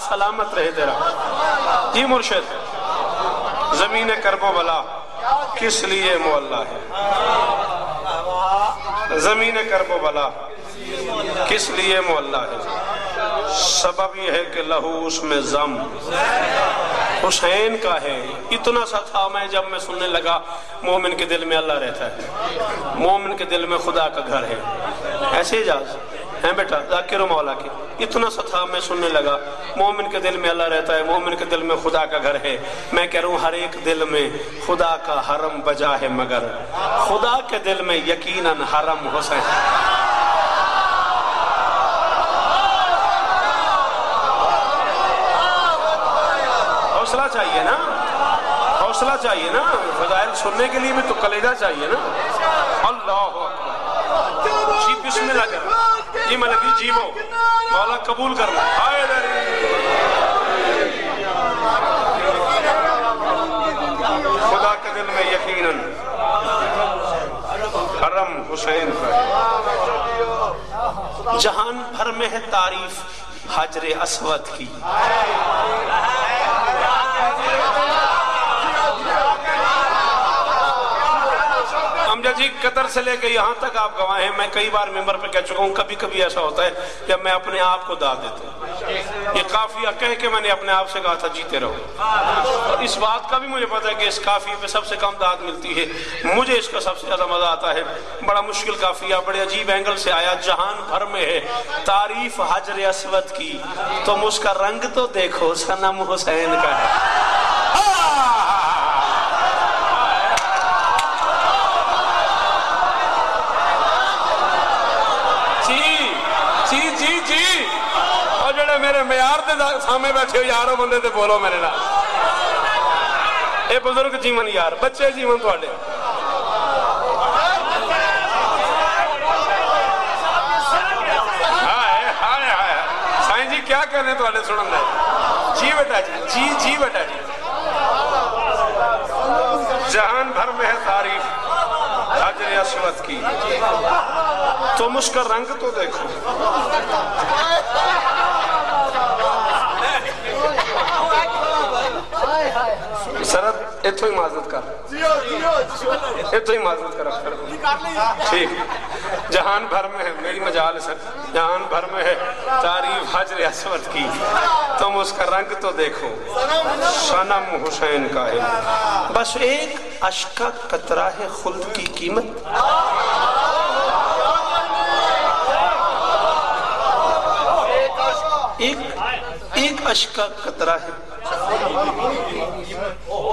سلامت رہے تیرا. جی مرشد، زمین کرب و بلا کس لیے معلیٰ ہے؟ زمین کرب و بلا کس لیے معلیٰ ہے؟ سبب یہ ہے کہ لہو اس میں زم حسین کا ہے. اتنا سا تھا میں جب میں سننے لگا مومن کے دل میں اللہ رہتا ہے، مومن کے دل میں خدا کا گھر ہے. ایسے اجاز ہیں بیٹا ذاکر و مولا کے. اتنا سا تھا میں سننے لگا مومن کے دل میں اللہ رہتا ہے، مومن کے دل میں خدا کا گھر ہے. میں کہہ رہا ہوں ہر ایک دل میں خدا کا حرم بجا ہے، مگر خدا کے دل میں یقیناً حرم حسین. حوصلہ چاہیے نا، حوصلہ چاہیے نا. فضائل سننے کے لیے بھی تو کلیجہ چاہیے نا. اللہ اکبر. جی بسم اللہ کر جی ملکی جیو مولا قبول کرنا. خدا کے دل میں یقیناً حرم حسین کا. جہان بھر میں ہے تعریف حجر اسود کی. امجد جی قطر سے لے کے یہاں تک آپ گواہ ہیں. میں کئی بار ممبر پہ کہہ چکا ہوں کبھی کبھی ایسا ہوتا ہے جب میں اپنے آپ کو داد دیتا ہوں. یہ قافیہ کہہ کے میں نے اپنے آپ سے کہا تھا جیتے رہو. اور اس بات کا بھی مجھے پتا ہے کہ اس قافیے پہ سب سے کم داد ملتی ہے. مجھے اس کا سب سے زیادہ مزہ آتا ہے. بڑا مشکل قافیہ بڑے عجیب اینگل سے آیا. جہان بھر میں ہے تعریف حجر اسود کی، تم اس کا رنگ تو دیکھو صنم حسین کا ہے. میرے معیار دے سامنے بیٹھے ہو یارو بندے تے بولو میرے نال. اے بزرگ جیون یار بچے جیون تواڈے. ہائے ہائے ہائے سائیں جی کیا کہنے تواڈے سنن دے. جی بیٹا جی جی جی بیٹا جی. جہان بھر میں ہے تعریف حجر اسود کی، تم اس کا رنگ تو دیکھو. سرد اتو ہی معذرت کر، اتو ہی معذرت کر. ٹھیک. جہان بھر میں ہے میری مجال سر، جہان بھر میں ہے تعریف حجر اسود کی، تم اس کا رنگ تو دیکھو صنم حسین کا ہے. بس ایک اشک کا قطرہ ہے خلد کی قیمت. ایک اشک کا قطرہ ہے.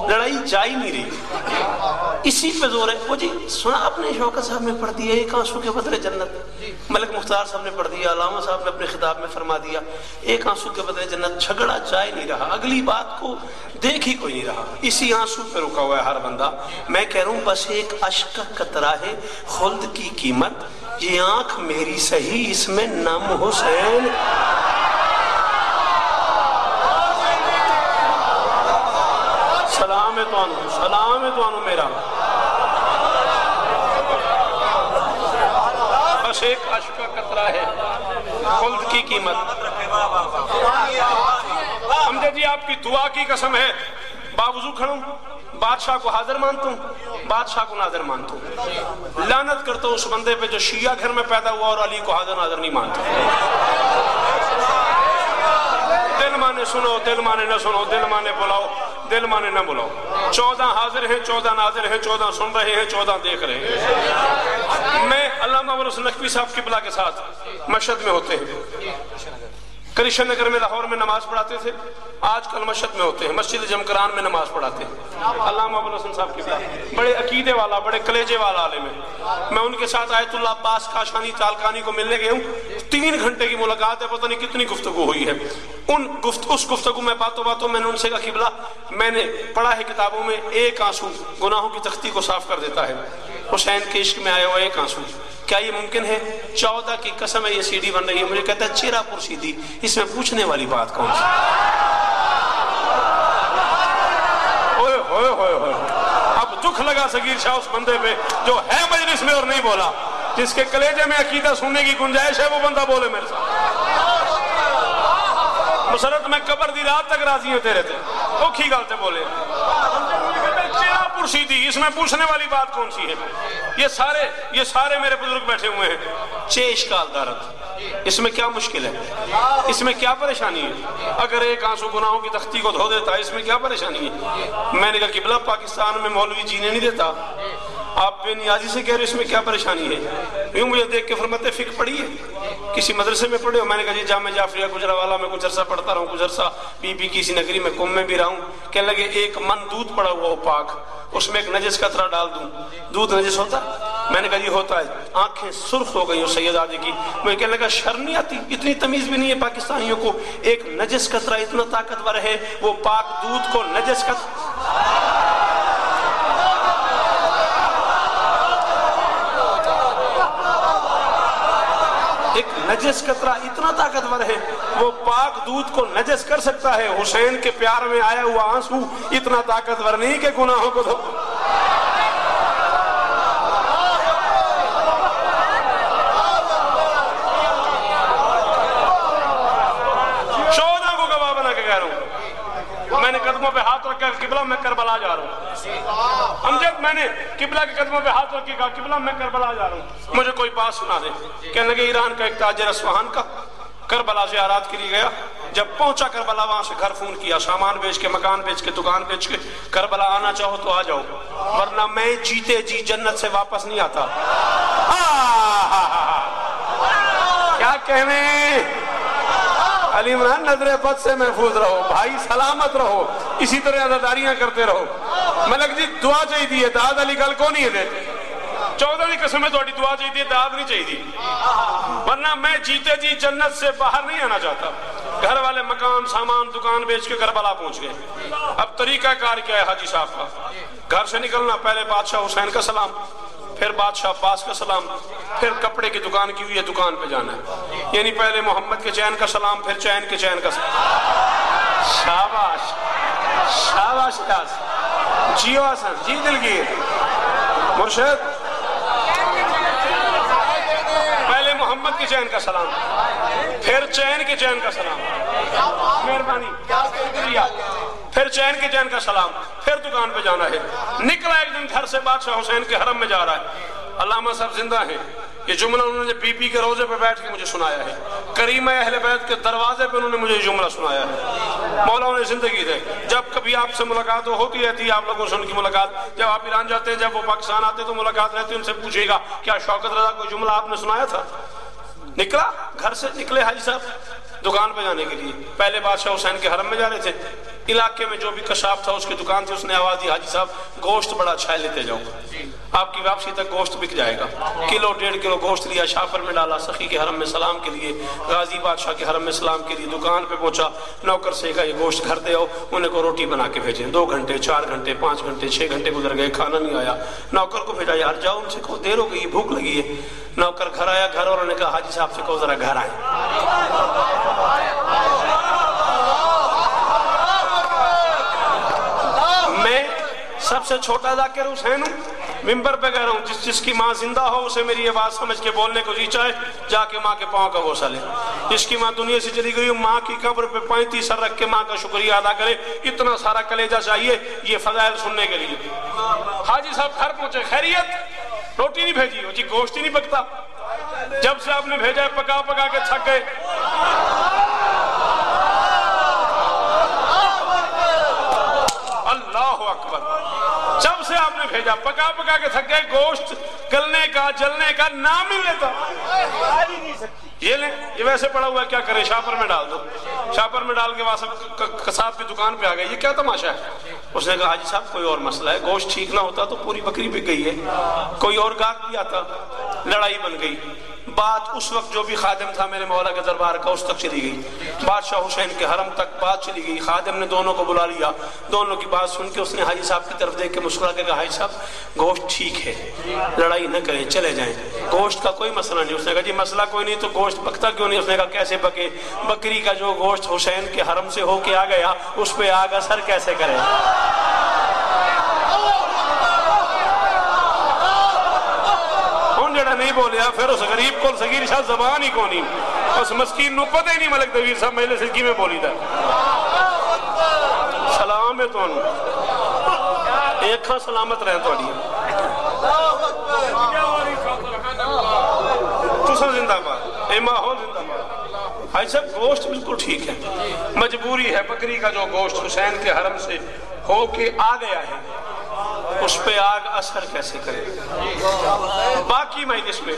لڑائی جا ہی نہیں رہی، اسی پہ زور ہے. وہ جی سنا آپ نے شوکت صاحب نے پڑھ دیا ایک آنسو کے بدلے جنت. ملک مختار صاحب نے پڑھ دیا، علامہ صاحب نے اپنے خطاب میں فرما دیا ایک آنسو کے بدلے جنت. جھگڑا جا ہی نہیں رہا، اگلی بات کو دیکھ ہی کوئی نہیں رہا. اسی آنسو پہ رکا ہوا ہے ہر بندہ. میں کہہ رہا ہوں بس ایک اشک کا قطرہ ہے خلد کی قیمت. یہ آنکھ میری صحیح اس میں نم حسین. سلام ہے تو آنو، سلام ہے تو آنو میرا. بس ایک اشک کا قطرہ ہے خلد کی قیمت. امجد جی آپ کی دعا کی قسم ہے باوضو کھڑوں بادشاہ کو حاضر مانتا ہوں، بادشاہ کو ناظر مانتا ہوں. لعنت کرتا ہوں اس بندے پہ جو شیعہ گھر میں پیدا ہوا اور علی کو حاضر ناظر نہیں مانتا. دل مانے سنو دل مانے نہ سنو، دل مانے بلاؤ دل مانے نہ بلاؤ. 14 حاضر ہیں، 14 ناظر ہیں، 14 سن رہے ہیں، 14 دیکھ رہے ہیں. میں علامہ ورس نقوی صاحب قبلہ کے ساتھ مشہد میں ہوتے ہیں. کرشن نگر میں لاہور میں نماز پڑھاتے تھے، آج کل مشہد میں ہوتے ہیں. مسجد جمکران میں نماز پڑھاتے ہیں. علامہ ابو الحسن صاحب قبلہ بڑے عقیدے والا بڑے کلیجے والا عالم ہے. میں ان کے ساتھ آیت اللہ عباس کاشانی تالکانی کو ملنے گئے ہوں. 3 گھنٹے کی ملاقات ہے، پتہ نہیں کتنی گفتگو ہوئی ہے. اس گفتگو میں باتوں میں نے ان سے کہا قبلہ میں نے پڑھا ہے کتابوں میں ایک آنسو گناہوں کی تختی کو صاف کر دیتا ہے. حسین کے عشق میں آیا ہوا ایک آنسو، کیا یہ ممکن ہے؟ 14 کی قسم ہے یہ سی ڈی بن رہی ہے. مجھے کہتا ہے چیرہ پر سی ڈی، اس میں پوچھنے والی بات کون سی؟ اوئے ہوئے ہوئے ہوئے. اب دکھ لگا صغیر شاہ اس بندے پہ جو ہے مجلس میں اور نہیں بولا. جس کے کلیجے میں عقیدہ سننے کی گنجائش ہے وہ بندہ بولے میرے ساتھ. مسرت میں قبر دی رات تک راضی ہیں تیرے تھے اوکھی گالتے بولے چیرہ پرسی دی اس میں پوچھنے والی بات کون سی ہے یہ سارے میرے بزرگ بیٹھے ہوئے ہیں چے اشکال دارت اس میں کیا مشکل ہے اس میں کیا پریشانی ہے اگر ایک آنسو گناہوں کی تختی کو دھو دیتا ہے اس میں کیا پریشانی ہے میں نے کہا قبلہ پاکستان میں مولوی جینے نہیں دیتا آپ بے نیازی سے کہہ رہے اس میں کیا پریشانی ہے یوں مجھے دیکھ کے فرماتے فقہ پڑھی ہے کسی مدرسے میں پڑھے ہو میں نے کہا جی جامعہ جعفریہ گجرانوالہ میں کچھ عرصہ پڑھتا رہا ہوں کچھ عرصہ بی کسی نگری میں کم میں بھی رہا ہوں کہنے لگے ایک من دودھ پڑا ہوا ہو پاک اس میں ایک نجس قطرہ ڈال دوں دودھ نجس ہوتا میں نے کہا جی ہوتا ہے آنکھیں سرخ ہو گئی سید آدھے کی میں کہنے لگا شرم نہیں آتی اتنی تمیز بھی نہیں ہے پاکستانیوں کو ایک نجس قطرہ اتنا طاقتور ہے وہ پاک دودھ کو نجس ایک نجس قطرہ اتنا طاقتور ہے وہ پاک دودھ کو نجس کر سکتا ہے حسین کے پیار میں آیا ہوا آنسو اتنا طاقتور نہیں کہ گناہوں کو دھو میں نے قدموں پہ ہاتھ رکھ کر قبلہ میں کربلا جا رہا ہوں امجد میں نے قبلہ کے قدموں پہ ہاتھ رکھ کے کہا قبلہ میں کربلا جا رہا ہوں مجھے کوئی بات سنا دے کہنے لگے ایران کا ایک تاجر اصفہان کا کربلا زیارات کے لیے گیا جب پہنچا کربلا وہاں سے گھر فون کیا سامان بیچ کے مکان بیچ کے دکان بیچ کے کربلا آنا چاہو تو آ جاؤ ورنہ میں جیتے جی جنت سے واپس نہیں آتا کیا کہنے علی عمران نظر بد سے محفوظ رہو بھائی سلامت رہو اسی طرح عزاداریاں کرتے رہو ملک جی دعا چاہیے دی ہے داد علی گل کو نہیں ہے دیتے 14 دی قسم میں تو دعا چاہیے دی داد نہیں چاہیے دی ورنہ میں جیتے جی جنت سے باہر نہیں آنا چاہتا گھر والے مکان سامان دکان بیچ کے کربلا پہنچ گئے اب طریقہ کار کیا ہے حاجی صاحب کا گھر سے نکلنا پہلے بادشاہ حسین کا سلام پھر بادشاہ عباس کا سلام پھر کپڑے کی دکان کی ہوئی ہے دکان پہ جانا ہے یعنی پہلے محمد کے چین کا سلام پھر چین کے چین کا سلام شاباش شاباش جیو حسن جی دلگیر مرشد پہلے محمد کے چین کا سلام پھر چین کے چین کا سلام مہربانی پھر چین کے چین کا سلام پھر دکان پہ جانا ہے نکلا ایک دن گھر سے بادشاہ حسین کے حرم میں جا رہا ہے علامہ صاحب زندہ ہیں یہ جملہ انہوں نے بی بی کے روزے پہ بیٹھ کے مجھے سنایا ہے کریمہ اہل بیت کے دروازے پہ انہوں نے مجھے یہ جملہ سنایا ہے مولا انہیں زندگی دے جب کبھی آپ سے ملاقات ہوتی رہتی ہے آپ لوگوں سے ان کی ملاقات جب آپ ایران جاتے ہیں جب وہ پاکستان آتے تو ملاقات رہتی ہے ان سے پوچھے گا کیا شوکت رضا کوئی جملہ آپ نے سنایا تھا نکلا گھر سے نکلے حاجی صاحب دکان پہ جانے کے لیے پہلے بادشاہ حسین کے حرم میں جا رہے تھے علاقے میں جو بھی کشاف تھا اس کی دکان تھی اس نے آواز دی حاجی صاحب گوشت بڑا اچھا ہے لیتے جاؤ آپ کی واپسی تک گوشت بک جائے گا کلو 1.5 کلو گوشت لیا شافر میں ڈالا سخی کے حرم میں سلام کے لیے غازی بادشاہ کے حرم میں سلام کے لیے دکان پہ پہنچا نوکر سے کہا یہ گوشت گھر دے آؤ انہیں کو روٹی بنا کے بھیجیں 2 گھنٹے 4 گھنٹے 5 گھنٹے 6 گھنٹے گزر گئے کھانا نہیں آیا نوکر کو بھیجا یار جاؤ ان سے کہو دیر ہو گئی بھوک لگی ہے نوکر گھر آیا گھر والوں نے کہا حاجی صاحب سے کہو ذرا گھر آئیں میں سب سے چھوٹا ذاکر حسین ہوں ممبر پہ کہہ رہا ہوں جس کی ماں زندہ ہو اسے میری آواز سمجھ کے بولنے کو جی چاہے جا کے ماں کے پاؤں کا بوسہ لے جس کی ماں دنیا سے چلی گئی ماں کی قبر پہ 35 سر رکھ کے ماں کا شکریہ ادا کرے اتنا سارا کلیجہ چاہیے یہ فضائل سننے کے لیے حاجی صاحب گھر پہنچے خیریت روٹی نہیں بھیجی ہو جی گوشت ہی نہیں پکتا جب سے آپ نے بھیجا ہے پکا پکا کے تھک گئے اللہ اکبر جب سے آپ نے بھیجا پکا پکا کے تھک گئے گوشت گلنے کا جلنے کا نام ہی لیتا یہ لیں یہ ویسے پڑا ہوا ہے کیا کرے شاپر میں ڈال دو شاپر میں ڈال کے وہاں قصاب کی دکان پہ آ گئے یہ کیا تماشا ہے اس نے کہا حاجی صاحب کوئی اور مسئلہ ہے گوشت ٹھیک نہ ہوتا تو پوری بکری بک گئی ہے کوئی اور گاہک بھی آتا لڑائی بن گئی بات اس وقت جو بھی خادم تھا میرے مولا کے دربار کا اس تک چلی گئی بادشاہ حسین کے حرم تک بات چلی گئی خادم نے دونوں کو بلا لیا دونوں کی بات سن کے اس نے حاجی صاحب کی طرف دیکھ کے مسکرا کے کہا حاجی صاحب گوشت ٹھیک ہے لڑائی نہ کریں چلے جائیں گوشت کا کوئی مسئلہ نہیں اس نے کہا جی مسئلہ کوئی نہیں تو گوشت پکتا کیوں نہیں اس نے کہا کیسے پکے بکری کا جو گوشت حسین کے حرم سے ہو کے آ گیا اس پہ آگ اثر کیسے کرے جڑا نہیں بولیا پھر اس غریب کو صغیر شاہ زبان ہی کونی اس مسکین نو پتہ ہی نہیں ملک دویر صاحب مجلس کی میں بولی دا سلام ہے تو انہوں ایک کھا سلامت رہے تو اڑی تو سب زندہ بات اے ماحول زندہ بات بھائی صاحب گوشت بالکل ٹھیک ہے مجبوری ہے بکری کا جو گوشت حسین کے حرم سے ہو کے آ گیا ہے اس پہ آگ اثر کیسے کرے باقی مجلس میں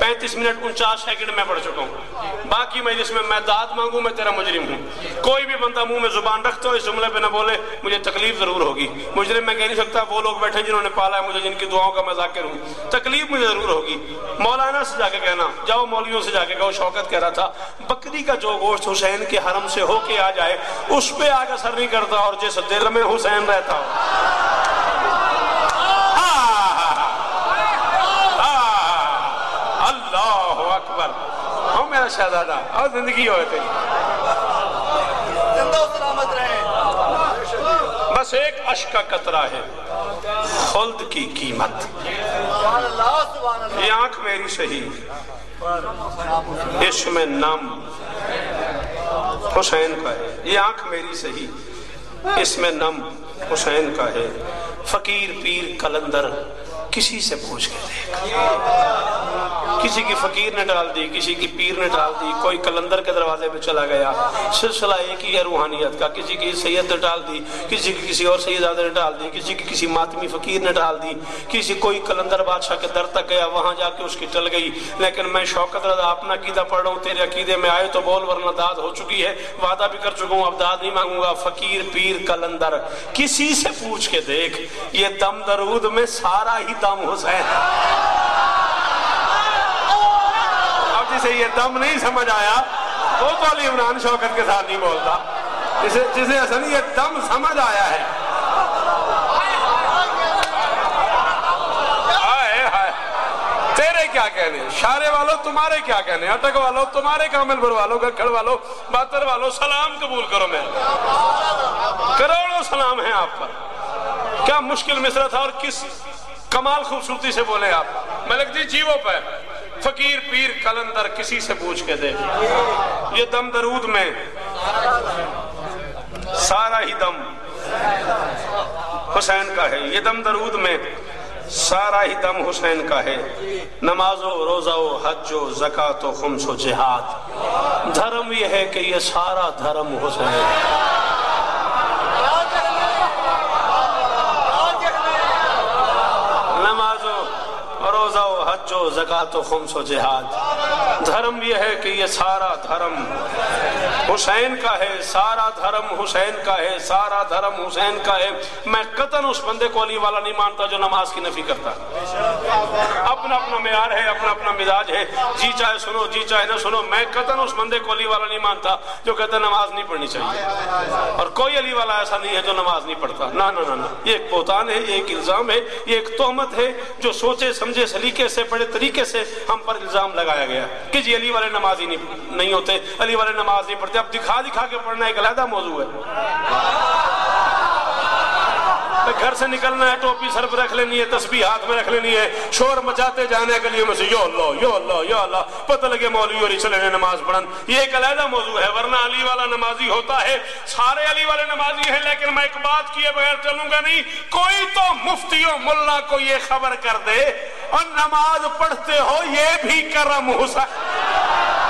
35 منٹ 49 سیکنڈ میں پڑھ چکا ہوں باقی مجلس میں داد مانگوں میں تیرا مجرم ہوں کوئی بھی بندہ منہ میں زبان رکھتا ہو اس جملے پہ نہ بولے مجھے تکلیف ضرور ہوگی مجرم میں کہہ نہیں سکتا وہ لوگ بیٹھے جنہوں نے پالا ہے مجھے جن کی دعاؤں کا میں ذاکر ہوں تکلیف مجھے ضرور ہوگی مولانا سے جا کے کہنا جاؤ مولویوں سے جا کے کہو شوکت کہہ رہا تھا بکری کا جو گوشت حسین کے حرم سے ہو کے آ جائے اس پہ آگ اثر نہیں کرتا اور جس دل میں حسین رہتا ہو اللہ اکبر ہوں میرا شہزادہ اور زندگی ہوئے تھے زندہ و سلامت رہے بس ایک عشق کا قطرہ ہے خلد کی قیمت سبحان اللہ سبحان اللہ یہ آنکھ میری صحیح اس میں نم حسین کا ہے یہ آنکھ میری صحیح اس میں نم حسین کا ہے فقیر پیر کلندر کسی سے پوچھ کے دیکھ کسی کی فقیر نے ڈال دی کسی کی پیر نے ڈال دی کوئی کلندر کے دروازے پہ چلا گیا سلسلہ ایک ہی ہے روحانیت کا کسی کی سید نے ڈال دی کسی کی کسی اور سیدزادے نے ڈال دی کسی کی کسی ماتمی فقیر نے ڈال دی کسی کوئی کلندر بادشاہ کے در تک گیا وہاں جا کے اس کی ٹل گئی لیکن میں شوکت رضا اپنا عقیدہ پڑھ رہا ہوں تیرے عقیدے میں آئے تو بول ورنہ داد ہو چکی ہے وعدہ بھی کر چکا ہوں اب داد نہیں مانگوں گا فقیر پیر کلندر کسی سے پوچھ کے دیکھ یہ دم درود میں سارا ہی دم حسین اب جسے یہ دم نہیں سمجھ آیا وہ تو علی عمران شوکت کے ساتھ نہیں بولتا جسے اصلا یہ دم سمجھ آیا ہے آئے آئے تیرے کیا کہنے شارے والوں تمہارے کیا کہنے اٹک والوں تمہارے کامل بر والوں گکھڑ والوں باتر والوں سلام قبول کرو میں کروڑوں سلام ہیں آپ پر کیا مشکل مصرع تھا اور کس کمال خوبصورتی سے بولے آپ ملک جی جیووں پہ فقیر پیر کلندر کسی سے پوچھ کے دے یہ دم درود میں سارا ہی دم حسین کا ہے یہ دم درود میں سارا ہی دم حسین کا ہے نماز و روزہ و حج و زکاة و خمس و جہاد دھرم یہ ہے کہ یہ سارا دھرم حسین ہے روزہ و حج و زکاة و خمس و جہاد دھرم یہ ہے کہ یہ سارا دھرم حسین کا ہے سارا دھرم حسین کا ہے سارا دھرم حسین کا ہے میں قطعاً اس بندے کو علی والا نہیں مانتا جو نماز کی نفی کرتا اپنا اپنا معیار ہے اپنا اپنا مزاج ہے جی چاہے سنو جی چاہے نہ سنو میں قطعاً اس بندے کو علی والا نہیں مانتا جو کہتا ہے نماز نہیں پڑھنی چاہیے اور کوئی علی والا ایسا نہیں ہے جو نماز نہیں پڑھتا نہ یہ ایک بہتان ہے یہ ایک الزام ہے یہ ایک تہمت ہے جو سوچے سمجھے سلیقے سے بڑے طریقے سے ہم پر الزام لگایا گیا کہ جی علی والے نمازی نہیں ہوتے علی والے نماز نہیں پڑھتے اب دکھا کے پڑھنا ایک علیحدہ موضوع ہے گھر سے نکلنا ہے ٹوپی سر پر رکھ لینی ہے تسبیح ہاتھ میں رکھ لینی ہے شور مچاتے جانے گلیوں میں سے یا اللہ یا اللہ یا اللہ پتہ لگے مولوی اور چلے نماز پڑھن یہ ایک علیحدہ موضوع ہے ورنہ علی والا نمازی ہوتا ہے سارے علی والے نمازی ہیں لیکن میں ایک بات کیے بغیر چلوں گا نہیں کوئی تو مفتی و ملا کو یہ خبر کر دے اور نماز پڑھتے ہو یہ بھی کرم حسین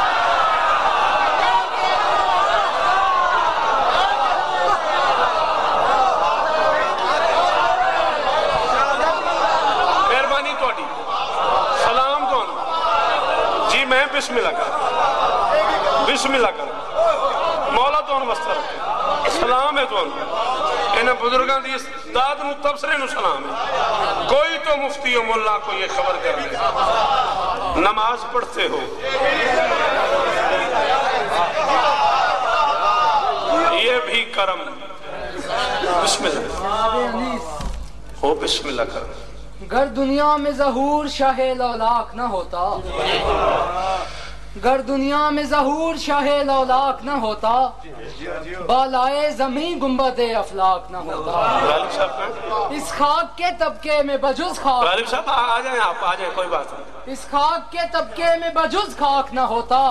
بسم اللہ کر بسم اللہ کر مولا تو انوستہ رکھے سلام ہے تو انہیں بزرگان دی داد نو تبصرے نو سلام ہے کوئی تو مفتی و مولا کو یہ خبر کر لے نماز پڑھتے ہو یہ بھی کرم بسم اللہ ہو بسم اللہ کر گر دنیا میں ظہور شاہ لولاک نہ ہوتا گر دنیا میں ظہور شاہ لولاک نہ ہوتا، بالائے زمین گنبد افلاک نہ ہوتا۔ غالب صاحب کہاں؟ اس خاک کے طبقے میں بجز خاک، غالب صاحب آ جائیں، آپ آ جائیں، کوئی بات نہیں۔ اس خاک کے طبقے میں بجز خاک نہ ہوتا،